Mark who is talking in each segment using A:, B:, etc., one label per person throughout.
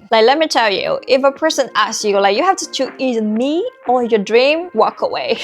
A: Like, let me tell you, if a person asks you, like, you have to choose either me or your dream, walk away.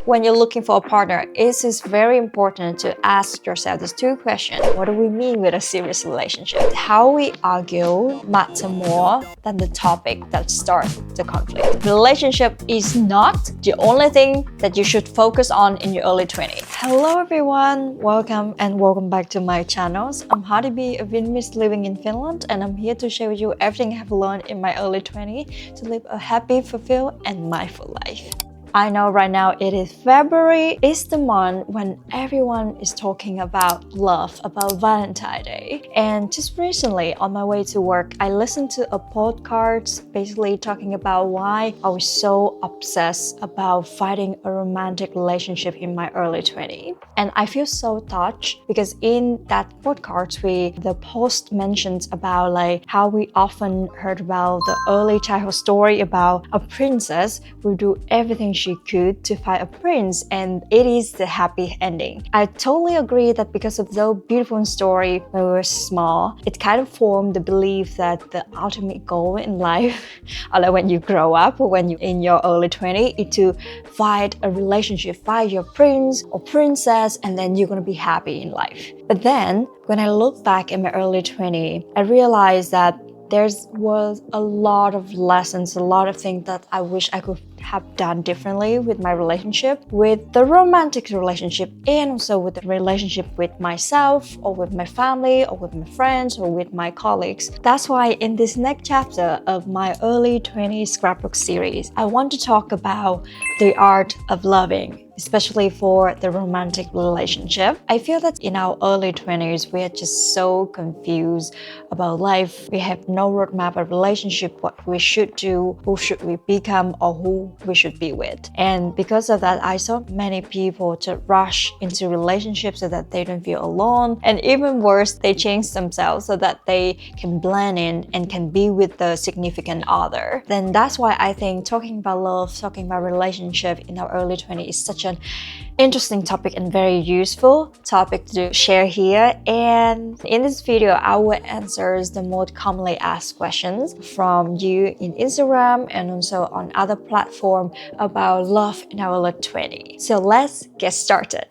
A: When you're looking for a partner, it is very important to ask yourself these two questions. What do we mean with a serious relationship? How we argue matter more than the topic that starts the conflict. Relationship is not the only thing that you should focus on in your early 20s. Hello everyone, welcome back to my channels. I'm Hadibi, a Vietnamese living in Finland, and I'm here to share with you everything I have learned in my early 20s to live a happy, fulfilled, and mindful life. I know right now it is February. It's the month when everyone is talking about love, about Valentine's Day. And just recently on my way to work, I listened to a podcast basically talking about why I was so obsessed about finding a romantic relationship in my early 20s. And I feel so touched because in that podcast, the post mentions about like how we often heard about the early childhood story about a princess who do everything she could to find a prince, and it is the happy ending. I totally agree that because of the beautiful story when we were small, it kind of formed the belief that the ultimate goal in life, or like when you grow up or when you're in your early 20s, is to find a relationship, find your prince or princess, and then you're gonna be happy in life. But then when I look back in my early 20s, I realized that there was a lot of lessons, a lot of things that I wish I could have done differently with my relationship, with the romantic relationship, and also with the relationship with myself or with my family or with my friends or with my colleagues. That's why in this next chapter of my early 20s scrapbook series, I want to talk about the art of loving, especially for the romantic relationship. I feel that in our early 20s, we are just so confused about life. We have no roadmap of relationship, what we should do, who should we become, or who we should be with. And because of that, I saw many people to rush into relationships so that they don't feel alone. And even worse, they change themselves so that they can blend in and can be with the significant other. Then that's why I think talking about love, talking about relationship in our early 20s is such an interesting topic and very useful topic to share here. And in this video, I will answer the most commonly asked questions from you in Instagram and also on other platforms about love in our early 20s. So let's get started.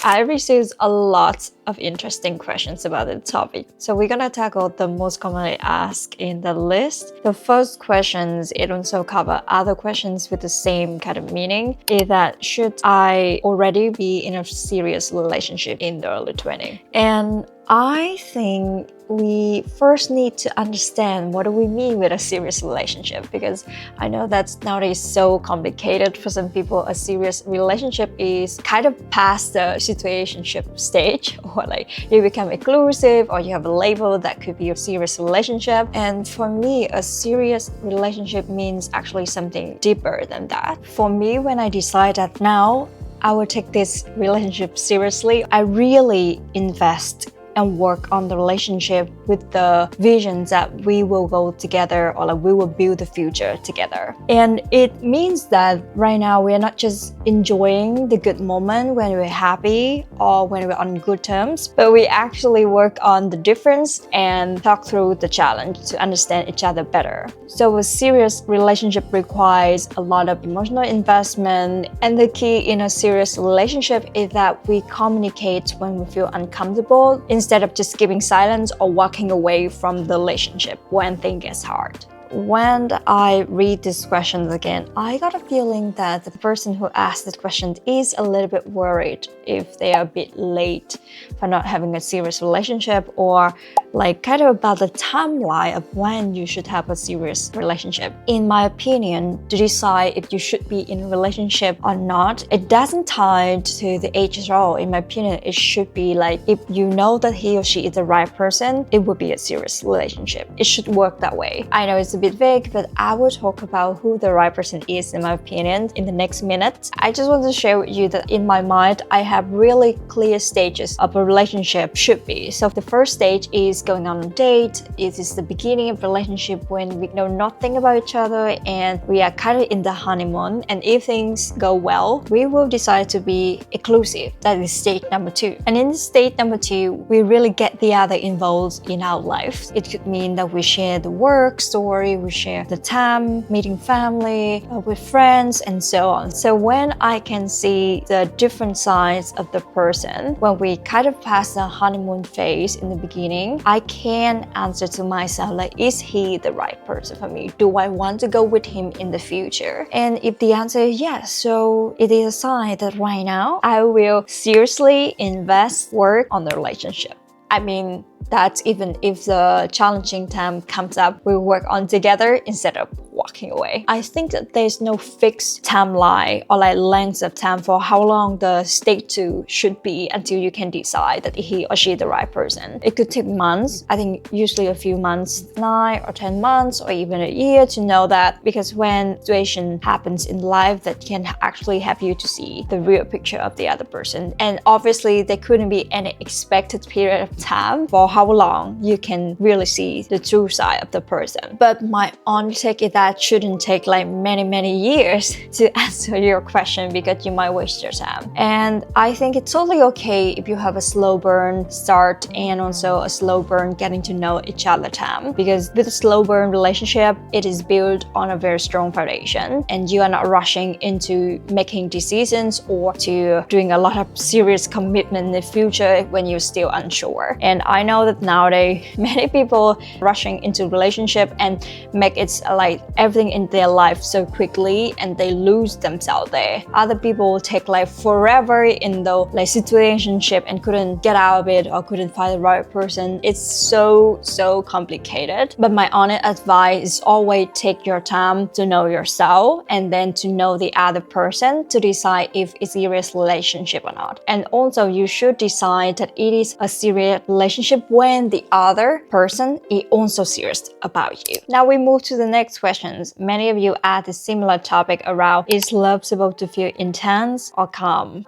A: I received a lot of interesting questions about the topic. So we're gonna tackle the most commonly asked in the list. The first questions, it also covers other questions with the same kind of meaning, is that should I already be in a serious relationship in the early 20s? And I think we first need to understand what do we mean with a serious relationship, because I know that nowadays so complicated for some people. A serious relationship is kind of past the situationship stage, or like you become exclusive or you have a label that could be a serious relationship. And for me, a serious relationship means actually something deeper than that. For me, when I decide that now I will take this relationship seriously, I really invest and work on the relationship with the visions that we will go together, or like we will build the future together. And it means that right now we are not just enjoying the good moment when we're happy or when we're on good terms, but we actually work on the difference and talk through the challenge to understand each other better. So a serious relationship requires a lot of emotional investment, and the key in a serious relationship is that we communicate when we feel uncomfortable, instead of just giving silence or walking away from the relationship when things get hard. When I read these questions again, I got a feeling that the person who asked this question is a little bit worried if they are a bit late for not having a serious relationship, or like kind of about the timeline of when you should have a serious relationship. In my opinion, to decide if you should be in a relationship or not, it doesn't tie to the age at all. In my opinion, it should be like if you know that he or she is the right person, it would be a serious relationship. It should work that way. I know it's a bit vague, but I will talk about who the right person is in my opinion in the next minute. I just want to share with you that in my mind, I have really clear stages of a relationship should be. So the first stage is going on a date. It is the beginning of a relationship when we know nothing about each other and we are kind of in the honeymoon. And if things go well, we will decide to be exclusive. That is stage number 2. And in stage number 2, we really get the other involved in our life. It could mean that we share the work story, we share the time, meeting family, with friends, and so on. So when I can see the different sides of the person, when we kind of pass the honeymoon phase in the beginning, I can answer to myself like, is he the right person for me? Do I want to go with him in the future? And if the answer is yes, so it is a sign that right now I will seriously invest work on the relationship. I mean, that's even if the challenging time comes up, we work on together instead of walking away. I think that there's no fixed timeline or like length of time for how long the stage 2 should be until you can decide that he or she is the right person. It could take months. I think usually a few months, 9 or 10 months, or even a year to know that, because when situation happens in life that can actually help you to see the real picture of the other person. And obviously there couldn't be any expected period of time for how long you can really see the true side of the person. But my honest take is that shouldn't take like many years to answer your question, because you might waste your time. And I think it's totally okay if you have a slow burn start and also a slow burn getting to know each other time, because with a slow burn relationship, it is built on a very strong foundation and you are not rushing into making decisions or to doing a lot of serious commitment in the future when you're still unsure. And I know that nowadays many people rushing into relationship and make it like everything in their life so quickly and they lose themselves there. Other people take like forever in the like situationship and couldn't get out of it or couldn't find the right person. It's so complicated. But my honest advice is always take your time to know yourself and then to know the other person to decide if it's a serious relationship or not. And also you should decide that it is a serious relationship when the other person is also serious about you. Now we move to the next questions. Many of you asked a similar topic around, is love supposed to feel intense or calm?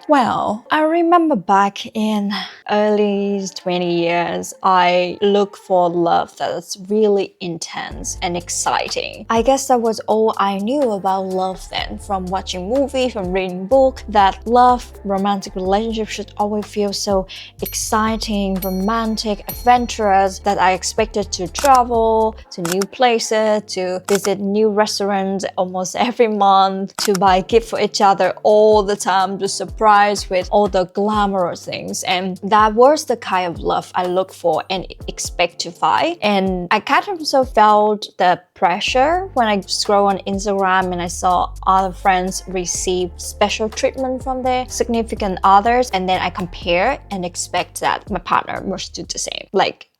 A: Well, I remember back in early 20 years, I looked for love that's really intense and exciting. I guess that was all I knew about love then, from watching movies, from reading books, that love, romantic relationships should always feel so exciting, romantic, adventurous, that I expected to travel to new places, to visit new restaurants almost every month, to buy gifts for each other all the time, to surprise with all the glamorous things. And that was the kind of love I look for and expect to find. And I kind of also felt the pressure when I scroll on Instagram and I saw other friends receive special treatment from their significant others, and then I compare and expect that my partner must do the same. Like,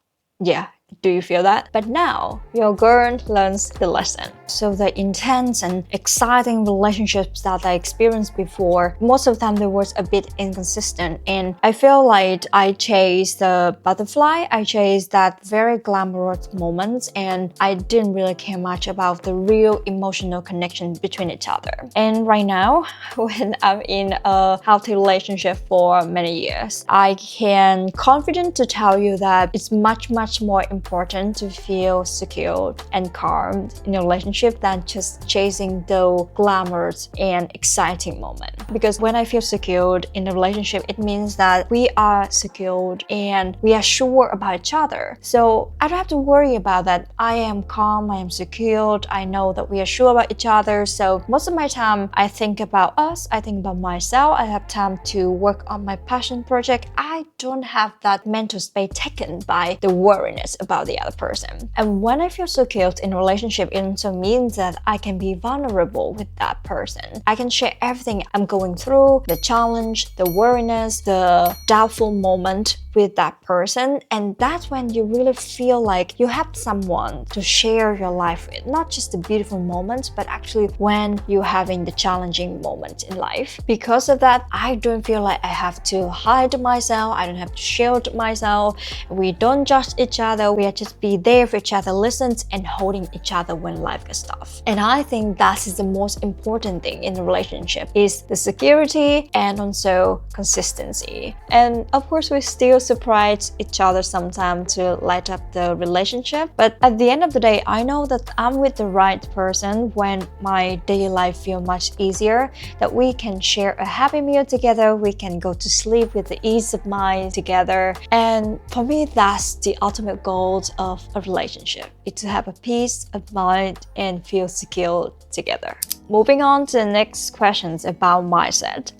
A: yeah. Do you feel that? But now, your girl learns the lesson. So the intense and exciting relationships that I experienced before, most of the time they were a bit inconsistent. And I feel like I chased the butterfly, I chased that very glamorous moments, and I didn't really care much about the real emotional connection between each other. And right now, when I'm in a healthy relationship for many years, I can confident to tell you that it's much more important to feel secure and calm in a relationship than just chasing those glamorous and exciting moments. Because when I feel secured in a relationship, it means that we are secured and we are sure about each other. So I don't have to worry about that. I am calm, I am secured, I know that we are sure about each other. So most of my time, I think about us, I think about myself, I have time to work on my passion project. I don't have that mental space taken by the worriness about the other person. And when I feel secure in a relationship, it also means that I can be vulnerable with that person. I can share everything I'm going through, the challenge, the worriness, the doubtful moment with that person, and that's when you really feel like you have someone to share your life with. Not just the beautiful moments, but actually when you're having the challenging moment in life. Because of that, I don't feel like I have to hide myself, I don't have to shield myself. We don't judge each other, we are just be there for each other, listens and holding each other when life gets tough. And I think that is the most important thing in a relationship, is the security and also consistency. And of course, we still surprise each other sometimes to light up the relationship. But at the end of the day, I know that I'm with the right person when my daily life feels much easier, that we can share a happy meal together, we can go to sleep with the ease of mind together. And for me, that's the ultimate goal of a relationship, is to have a peace of mind and feel secure together. Moving on to the next questions about mindset.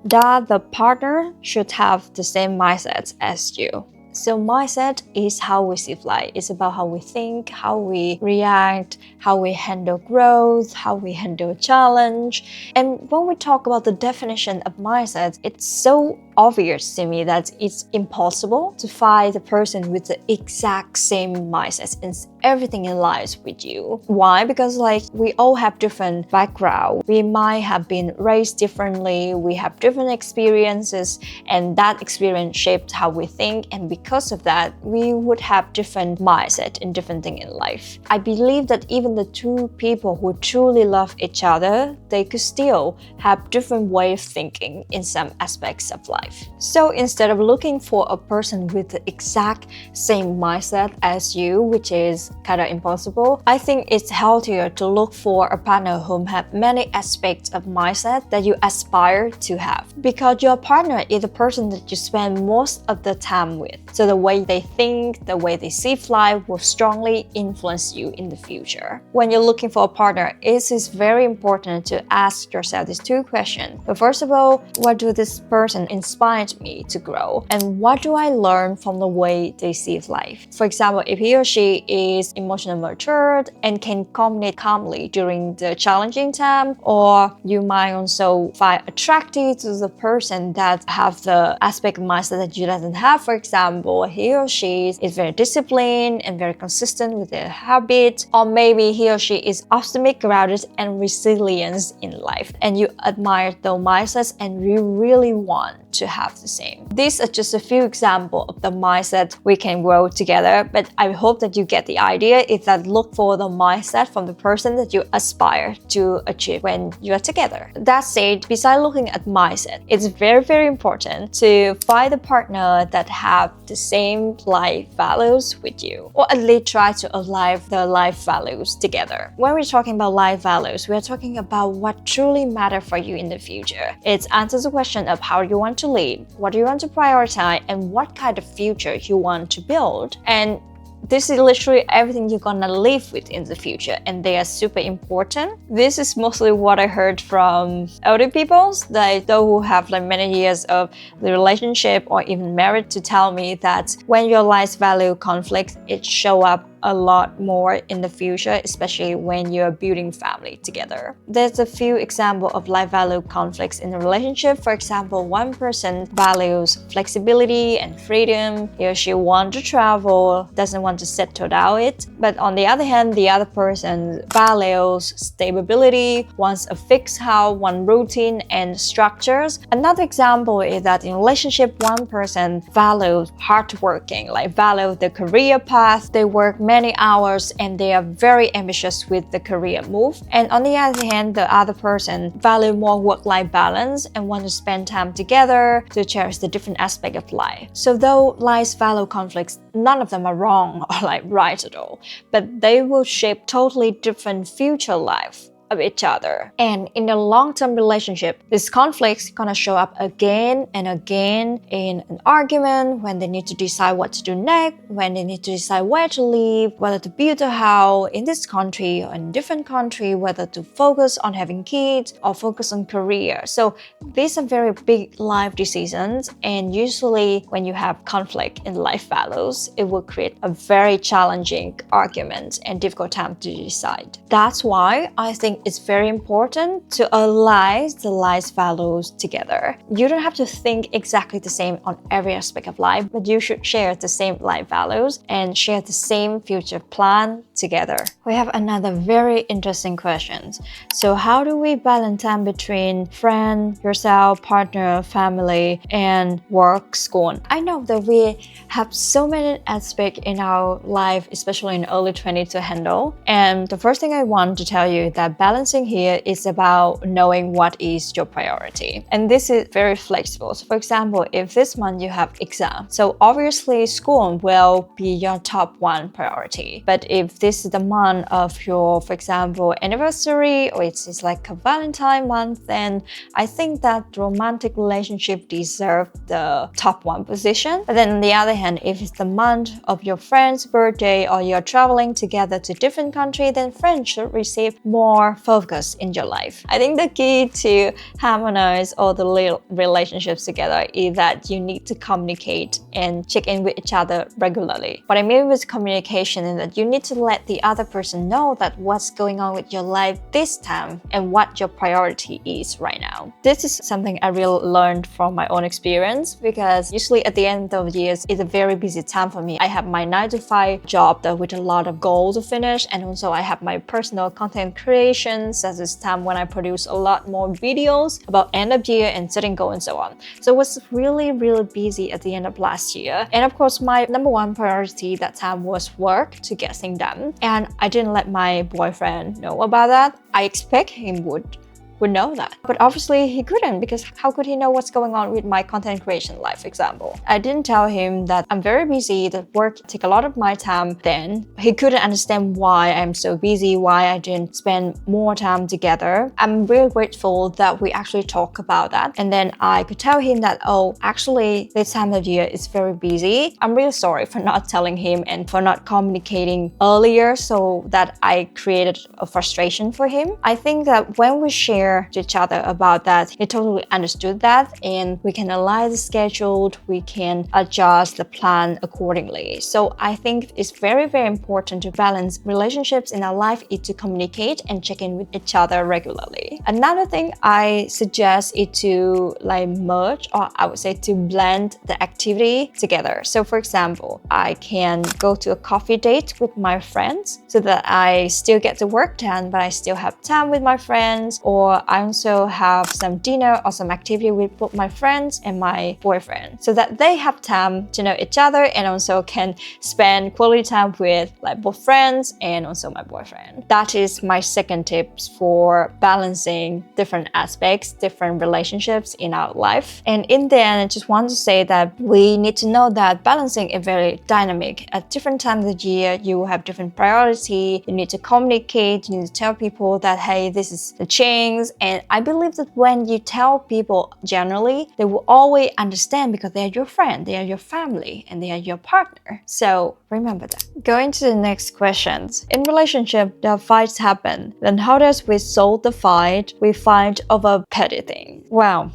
A: That the partner should have the same mindset as you. So mindset is how we see life. It's about how we think, how we react, how we handle growth, how we handle challenge. And when we talk about the definition of mindset, it's so obvious to me that it's impossible to find the person with the exact same mindset in everything in life with you. Why? Because we all have different background. We might have been raised differently, we have different experiences, and that experience shaped how we think, and because of that, we would have different mindset in different things in life. I believe that even the two people who truly love each other, they could still have different way of thinking in some aspects of life. So instead of looking for a person with the exact same mindset as you, which is kind of impossible, I think it's healthier to look for a partner who have many aspects of mindset that you aspire to have. Because your partner is the person that you spend most of the time with. So the way they think, the way they see life will strongly influence you in the future. When you're looking for a partner, it is very important to ask yourself these two questions. But first of all, what do this person inspired me to grow? And what do I learn from the way they see life? For example, if he or she is emotionally matured and can communicate calmly during the challenging time, or you might also find attractive to the person that have the aspect of mindset that you doesn't have. For example, he or she is very disciplined and very consistent with their habits, or maybe he or she is optimistic, grounded, and resilient in life, and you admire those mindsets and you really want to have the same. These are just a few examples of the mindset we can grow together, but I hope that you get the idea, is that look for the mindset from the person that you aspire to achieve when you are together. That said, besides looking at mindset, it's very, very important to find a partner that have the same life values with you, or at least try to align the life values together. When we're talking about life values, we are talking about what truly matters for you in the future. It answers the question of how you want to live, what do you want to prioritize, and what kind of future you want to build. And this is literally everything you're gonna live with in the future, and they are super important. This is mostly what I heard from older people, like those who have many years of the relationship or even married, to tell me that when your life value conflicts, it show up a lot more in the future, especially when you're building family together. There's a few examples of life value conflicts in a relationship. For example, one person values flexibility and freedom. He or she wants to travel, doesn't want to settle down it. But on the other hand, the other person values stability, wants a fixed house, one routine and structures. Another example is that in a relationship, one person values hardworking, value the career path. They work many hours and they are very ambitious with the career move. And on the other hand, the other person value more work-life balance and want to spend time together to cherish the different aspect of life. So though life's value conflicts, none of them are wrong or right at all, but they will shape totally different future life of each other. And in a long-term relationship, this conflict is gonna show up again and again in an argument, when they need to decide what to do next, when they need to decide where to live, whether to build a house in this country or in a different country, whether to focus on having kids or focus on career. So these are very big life decisions, and usually when you have conflict in life values, it will create a very challenging argument and difficult time to decide. That's why I think think it's very important to align the life values together. You don't have to think exactly the same on every aspect of life, but you should share the same life values and share the same future plan together. We have another very interesting question. So how do we balance time between friend, yourself, partner, family, and work, school? I know that we have so many aspects in our life, especially in early 20s, to handle. And the first thing I want to tell you that balancing here is about knowing what is your priority. And this is very flexible. So for example, if this month you have exam, so obviously school will be your top one priority. But if this is the month of your, for example, anniversary, or it's like a Valentine month, then I think that romantic relationship deserve the top one position. But then on the other hand, if it's the month of your friend's birthday or you're traveling together to different country, then friends should receive more focus in your life. I think the key to harmonize all the little relationships together is that you need to communicate and check in with each other regularly. What I mean with communication is that you need to let the other person know that what's going on with your life this time and what your priority is right now. This is something I really learned from my own experience, because usually at the end of the years, it's a very busy time for me. I have my 9-to-5 job with a lot of goals to finish, and also I have my personal content creations at this time when I produce a lot more videos about end of year and setting goals and so on. So it was really busy at the end of last year. And of course, my number one priority that time was work to get things done. And I didn't let my boyfriend know about that. I expect him would know that. But obviously he couldn't, because how could he know what's going on with my content creation life, for example? I didn't tell him that I'm very busy, that work take a lot of my time. Then he couldn't understand why I'm so busy, why I didn't spend more time together. I'm really grateful that we actually talk about that. And then I could tell him that, oh, actually this time of year is very busy. I'm really sorry for not telling him and for not communicating earlier, so that I created a frustration for him. I think that when we share to each other about that, he totally understood that, and we can align the schedule, we can adjust the plan accordingly. So I think it's very important to balance relationships in our life is to communicate and check in with each other regularly. Another thing I suggest is to merge, or I would say to blend the activity together. So for example, I can go to a coffee date with my friends so that I still get the work done, but I still have time with my friends, or I also have some dinner or some activity with both my friends and my boyfriend, so that they have time to know each other and also can spend quality time with both friends and also my boyfriend. That is my second tips for balancing different aspects, different relationships in our life. And in the end, I just want to say that we need to know that balancing is very dynamic. At different times of the year, you will have different priority. You need to communicate, you need to tell people that, hey, this is the change. And I believe that when you tell people generally, they will always understand, because they are your friend, they are your family, and they are your partner. So remember that. Going to the next questions. In relationship, the fights happen. Then how does we solve the fight? We fight over petty things. Wow.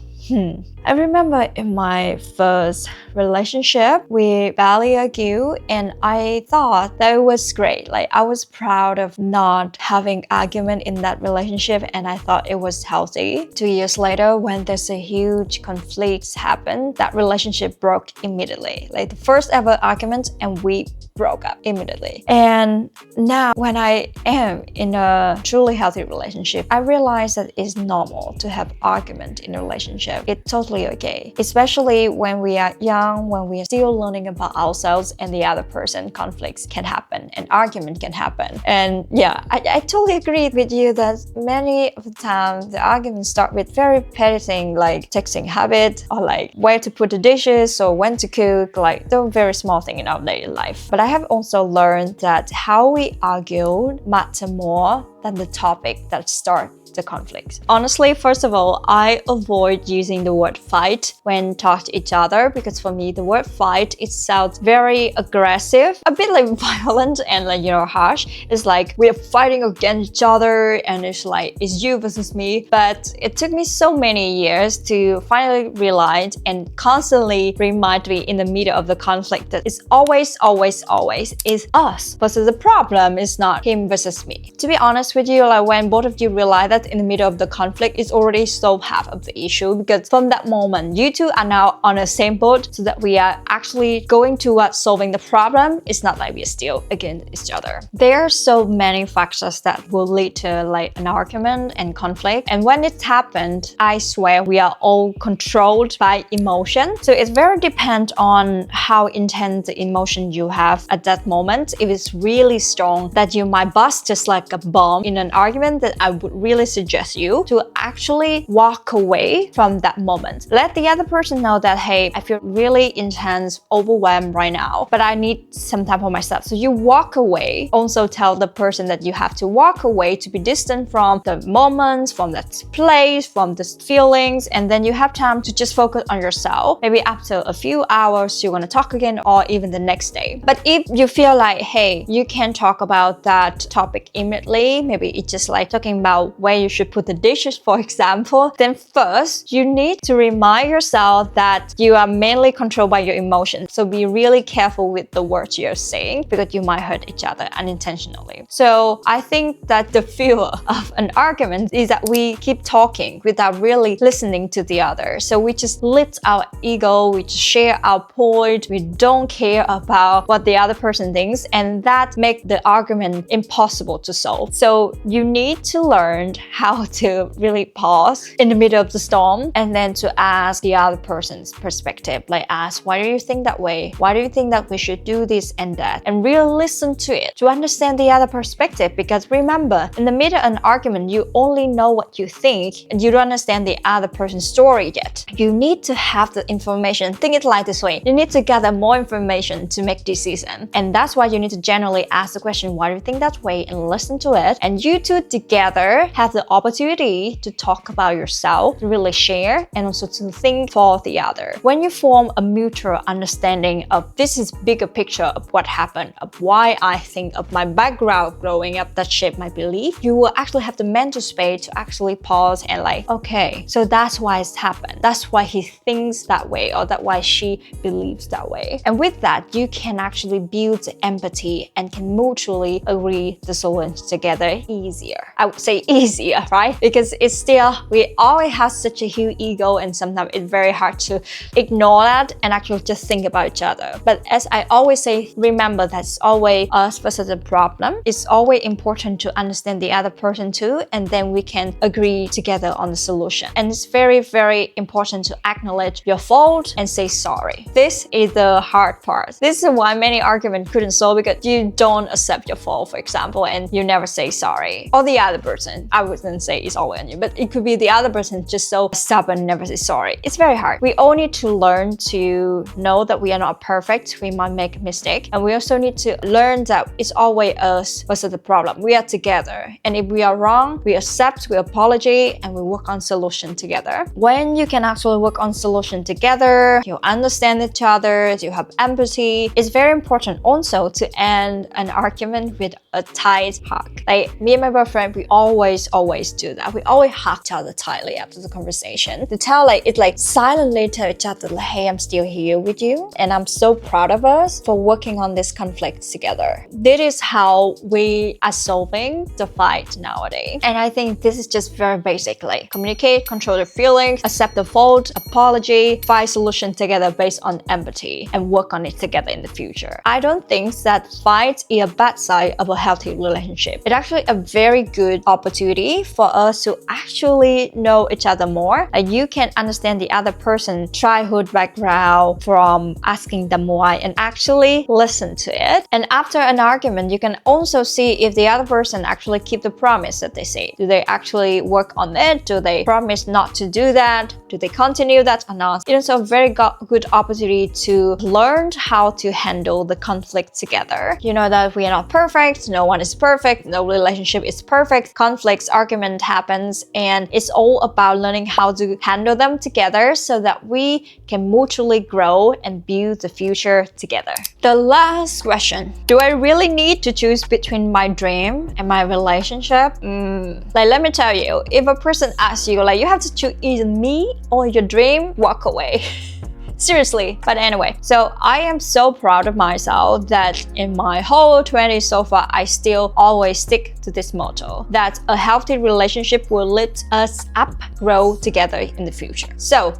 A: I remember in my first relationship, we barely argued, and I thought that it was great. I was proud of not having argument in that relationship, and I thought it was healthy. 2 years later, when there's a huge conflict happen, that relationship broke immediately. The first ever argument, and we broke up immediately. And now when I am in a truly healthy relationship, I realize that it's normal to have argument in a relationship. It's totally okay, especially when we are young, when we are still learning about ourselves and the other person. Conflicts can happen and argument can happen. And yeah, I totally agree with you that many of the time the arguments start with very petty things like texting habit, or where to put the dishes, or when to cook, those very small things in our daily life. But I have also learned that how we argue matter more than the topic that start the conflict? Honestly, first of all, I avoid using the word fight when talking to each other, because for me, the word fight, it sounds very aggressive, a bit like violent and like, harsh. It's like we're fighting against each other and it's like, it's you versus me. But it took me so many years to finally realize and constantly remind me in the middle of the conflict that it's always is us versus the problem. It's not him versus me. To be honest with you, like when both of you realize that in the middle of the conflict, it's already solved half of the issue, because from that moment, you two are now on the same boat, so that we are actually going towards solving the problem. It's not like we're still against each other. There are so many factors that will lead to like an argument and conflict. And when it happened, I swear we are all controlled by emotion. So it's very depend on how intense the emotion you have at that moment. If it's really strong that you might bust just like a bomb in an argument, that I would really suggest you to actually walk away from that moment. Let the other person know that, hey, I feel really intense, overwhelmed right now, but I need some time for myself. So you walk away. Also tell the person that you have to walk away to be distant from the moments, from that place, from the feelings, and then you have time to just focus on yourself. Maybe after a few hours, you're gonna talk again, or even the next day. But if you feel like, hey, you can talk about that topic immediately, maybe it's just like talking about where you should put the dishes, for example, then first you need to remind yourself that you are mainly controlled by your emotions. So be really careful with the words you're saying, because you might hurt each other unintentionally. So I think that the fear of an argument is that we keep talking without really listening to the other. So we just lift our ego, we just share our point, we don't care about what the other person thinks, and that makes the argument impossible to solve. So you need to learn how to really pause in the middle of the storm, and then to ask the other person's perspective. Like ask, why do you think that way? Why do you think that we should do this and that? And really listen to it to understand the other perspective. Because remember, in the middle of an argument, you only know what you think and you don't understand the other person's story yet. You need to have the information. Think it like this way. You need to gather more information to make decision. And that's why you need to generally ask the question, why do you think that way? And listen to it. And you two together have the opportunity to talk about yourself, to really share, and also to think for the other. When you form a mutual understanding of this is bigger picture of what happened, of why I think, of my background growing up that shaped my belief, you will actually have the mental space to actually pause and like, okay, so that's why it's happened. That's why he thinks that way, or that's why she believes that way. And with that, you can actually build empathy and can mutually agree the solutions together easier. I would say easier, right? Because it's still, we always have such a huge ego, and sometimes it's very hard to ignore that and actually just think about each other. But as I always say, remember that it's always us versus the problem. It's always important to understand the other person too, and then we can agree together on the solution. And it's very, very important to acknowledge your fault and say sorry. This is the hard part. This is why many arguments couldn't solve, because you don't accept your fault, for example, and you never say sorry. Or the other person, I wouldn't say it's always on you, but it could be the other person just so stubborn, never say sorry. It's very hard. We all need to learn to know that we are not perfect. We might make a mistake. And we also need to learn that it's always us versus the problem. We are together. And if we are wrong, we accept, we apologize, and we work on solution together. When you can actually work on solution together, you understand each other, you have empathy, it's very important also to end an argument with a tight hug. Like me and my boyfriend, we always do that. We always hug each other tightly after the conversation to tell it's like silently tell each other like, hey, I'm still here with you, and I'm so proud of us for working on this conflict together. This is how we are solving the fight nowadays. And I think this is just very basic, like communicate, control the feelings, accept the fault, apology, find solution together based on empathy, and work on it together in the future. I don't think that fight is a bad side of a healthy relationship. It's actually a very good opportunity for us to actually know each other more. You can understand the other person's childhood background from asking them why, and actually listen to it. And after an argument, you can also see if the other person actually keep the promise that they say. Do they actually work on it? Do they promise not to do that? Do they continue that or not? It's a very good opportunity to learn how to handle the conflict together. You know that we are not perfect, no one is perfect, no relationship is perfect. Conflicts, argument happens, and it's all about learning how to handle them together so that we can mutually grow and build the future together. The last question: do I really need to choose between my dream and my relationship? Like, let me tell you, if a person asks you, like, you have to choose either me or your dream, walk away. Seriously. But anyway, so I am so proud of myself that in my whole 20s so far, I still always stick to this motto that a healthy relationship will lift us up, grow together in the future. So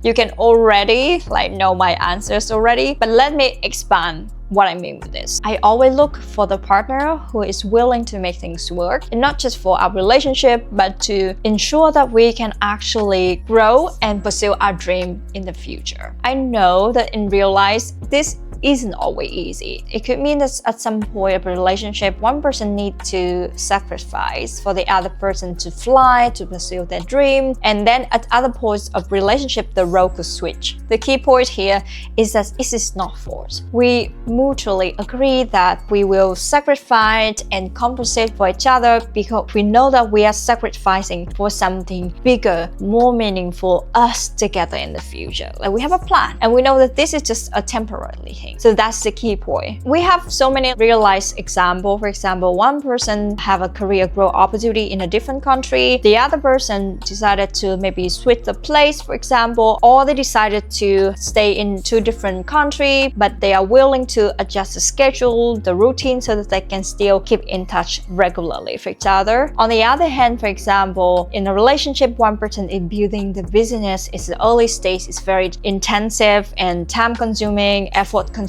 A: you can already know my answers already, but let me expand what I mean with this. I always look for the partner who is willing to make things work, and not just for our relationship, but to ensure that we can actually grow and pursue our dream in the future. I know that in real life, this isn't always easy. It could mean that at some point of a relationship, one person needs to sacrifice for the other person to fly, to pursue their dream, and then at other points of relationship, the role could switch. The key point here is that it is not forced. We mutually agree that we will sacrifice and compensate for each other because we know that we are sacrificing for something bigger, more meaningful, us together in the future. Like, we have a plan, and we know that this is just a temporary thing. So that's the key point. We have so many real-life examples. For example, one person have a career growth opportunity in a different country. The other person decided to maybe switch the place, for example, or they decided to stay in two different countries, but they are willing to adjust the schedule, the routine, so that they can still keep in touch regularly for each other. On the other hand, for example, in a relationship, one person is building the business. It's the early stage. It's very intensive and time-consuming, effort-consuming,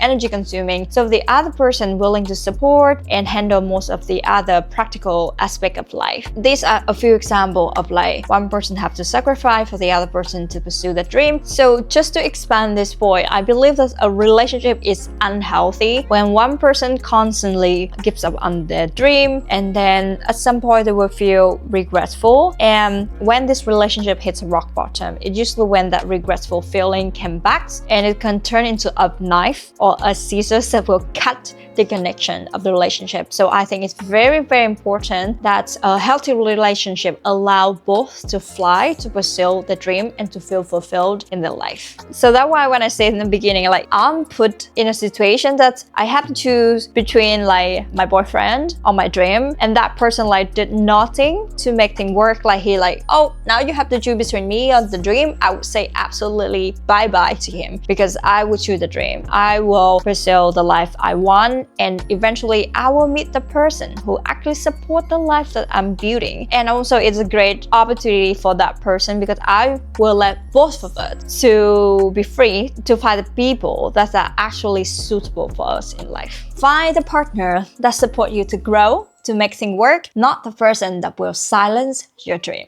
A: energy-consuming. So the other person willing to support and handle most of the other practical aspect of life. These are a few examples of one person have to sacrifice for the other person to pursue the dream. So just to expand this point, I believe that a relationship is unhealthy when one person constantly gives up on their dream, and then at some point they will feel regretful. And when this relationship hits rock bottom, it's usually when that regretful feeling comes back, and it can turn into a knife or a scissors that will cut the connection of the relationship. So I think it's very, very important that a healthy relationship allow both to fly, to pursue the dream, and to feel fulfilled in their life. So that's why when I said in the beginning, I'm put in a situation that I have to choose between my boyfriend or my dream, and that person did nothing to make things work. Oh, now you have to choose between me and the dream. I would say absolutely bye-bye to him, because I would choose the dream. I will pursue the life I want, and eventually I will meet the person who actually support the life that I'm building. And also it's a great opportunity for that person, because I will let both of us to be free to find the people that are actually suitable for us in life. Find a partner that support you to grow, to make things work, not the person that will silence your dream.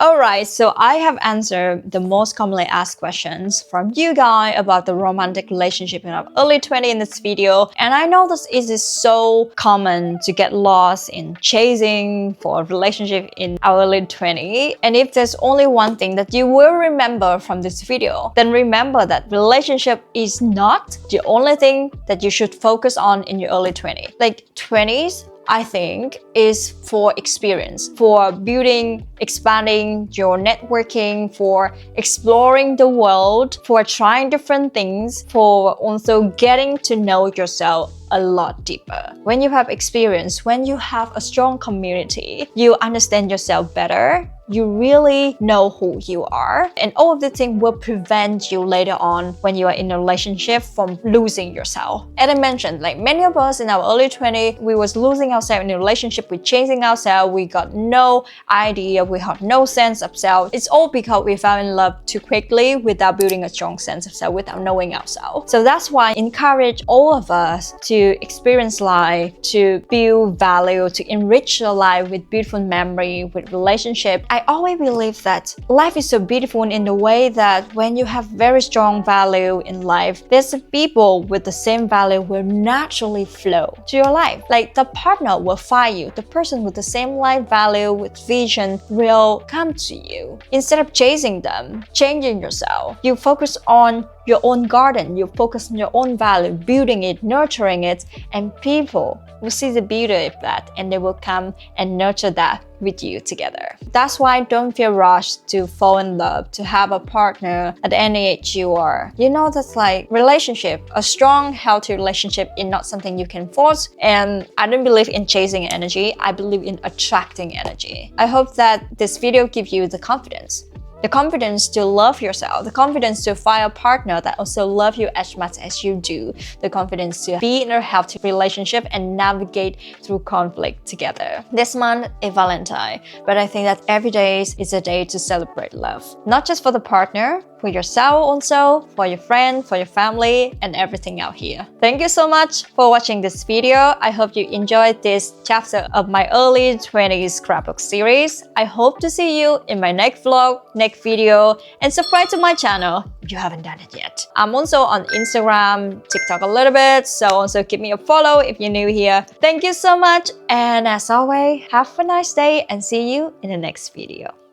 A: Alright, so I have answered the most commonly asked questions from you guys about the romantic relationship in our early 20s in this video. And I know this is so common to get lost in chasing for a relationship in our early 20s. And if there's only one thing that you will remember from this video, then remember that relationship is not the only thing that you should focus on in your early 20s. 20s, I think, is for experience, for building, expanding your networking, for exploring the world, for trying different things, for also getting to know yourself a lot deeper. When you have experience, when you have a strong community, you understand yourself better. You really know who you are, and all of the things will prevent you later on when you are in a relationship from losing yourself. As I mentioned, many of us in our early 20s, we was losing ourselves in a relationship, we chasing ourselves, we got no idea, we had no sense of self. It's all because we fell in love too quickly without building a strong sense of self, without knowing ourselves. So that's why I encourage all of us to experience life, to build value, to enrich your life with beautiful memory, with relationship. I always believe that life is so beautiful in the way that when you have very strong value in life, there's people with the same value will naturally flow to your life. The partner will find you. The person with the same life value, with vision, will come to you. Instead of chasing them, changing yourself, you focus on your own garden. You focus on your own value, building it, nurturing it, and people will see the beauty of that and they will come and nurture that with you together. That's why don't feel rushed to fall in love, to have a partner at any age you are. You know, that's like relationship. A strong, healthy relationship is not something you can force. And I don't believe in chasing energy. I believe in attracting energy. I hope that this video gives you the confidence. The confidence to love yourself, the confidence to find a partner that also loves you as much as you do, the confidence to be in a healthy relationship and navigate through conflict together. This month is Valentine, but I think that every day is a day to celebrate love. Not just for the partner, for yourself also, for your friend, for your family, and everything out here. Thank you so much for watching this video. I hope you enjoyed this chapter of my early 20s scrapbook series. I hope to see you in my next vlog, next video, and subscribe to my channel if you haven't done it yet. I'm also on Instagram, TikTok a little bit, so also give me a follow if you're new here. Thank you so much, and as always, have a nice day and see you in the next video.